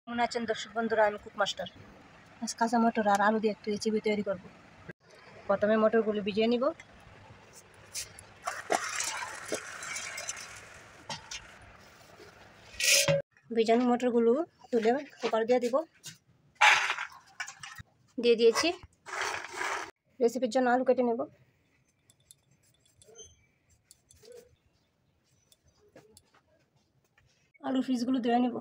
কেমন আছেন দর্শক বন্ধুরা? আমি কুক মাস্টার। আজ কাঁচা মটর আর আলু দিয়ে একটু রেসিপি তৈরি করব। প্রথমে মটরগুলো ভিজিয়ে নিব। ভিজানো মটরগুলো তুলে কুকার দিয়ে দিব। দিয়ে দিয়েছি। রেসিপির জন্য আলু কেটে নেব। আলু পিসগুলো ধুয়ে নেব।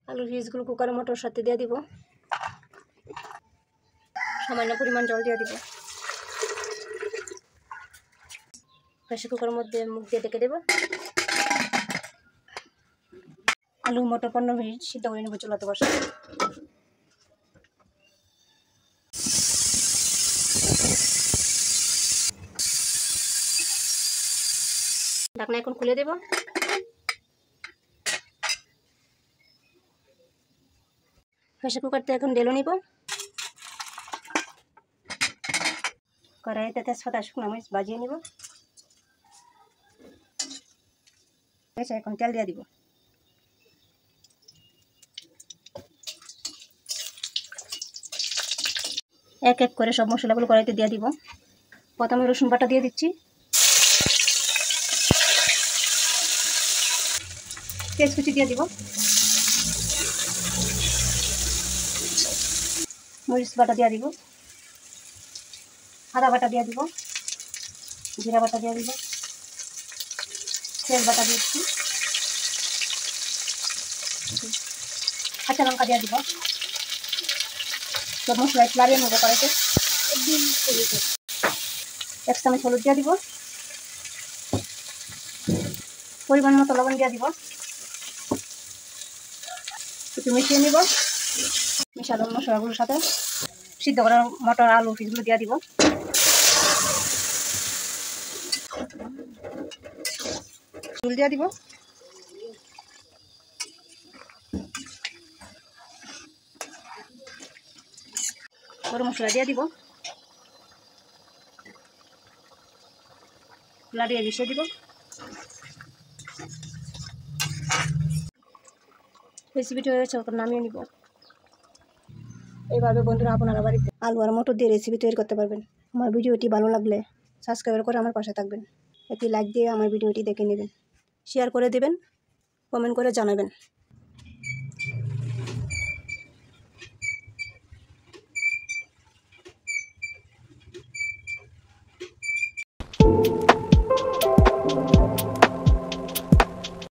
আলু পিসগুলো কুকারে মটর সাথে দিয়ে দিব। সামান্য পরিমাণ জল দিয়ে দিব। প্রেসার কুকারের মধ্যে মুখ দিয়ে ঢেকে দেব। আলু মটর 15 মিনিট সিদ্ধ করে নেব চুলাতে বসে। ঢাকনা এখন খুলে দেব। প্রেসার কুকারতে এখন ঢেলে নিব। কড়াইতে তেজপাতা শুকনো মরিচ ভাজিয়ে নিব। এখন তেল দিয়ে দিব। এক এক করে সব মশলাগুলো কড়াইতে দিয়ে দিব। প্রথমে রসুন বাটা দিয়ে দিচ্ছি। পেঁয়াজ কুচি দিয়ে দিব। মরিচ বাটা দিয়ে দিব। আদা বাটা দিয়ে দিব। জিরা বাটা দিয়ে দিব। তেল বাটা দিচ্ছি। কাঁচা লঙ্কা দিয়ে দিব। সব মশলা লাড়িয়ে নেবো কড়াইতে। 1 চামচ হলুদ দিয়ে দিব। পরিমাণ মতো লবণ দিয়ে দিব। একটু মিশিয়ে নিব। মিশানো মশলাগুলোর সাথে সিদ্ধ করা মটর আলু পিসগুলো দিয়ে দিব। চুল দিয়ে দিব। গরম মশলা দিয়ে দিব। লাড়িয়ে মিশিয়ে দিব। রেসিপিটি হয়েছে ওকে নামিয়ে নিব। এইভাবে বন্ধুরা আপনারা বাড়িতে আলু আর মটর দিয়ে রেসিপি তৈরি করতে পারবেন। আমার ভিডিওটি ভালো লাগলে সাবস্ক্রাইব করে আমার পাশে থাকবেন। একটি লাইক দিয়ে আমার ভিডিওটি দেখে নেবেন। শেয়ার করে দেবেন। কমেন্ট করে জানাবেন।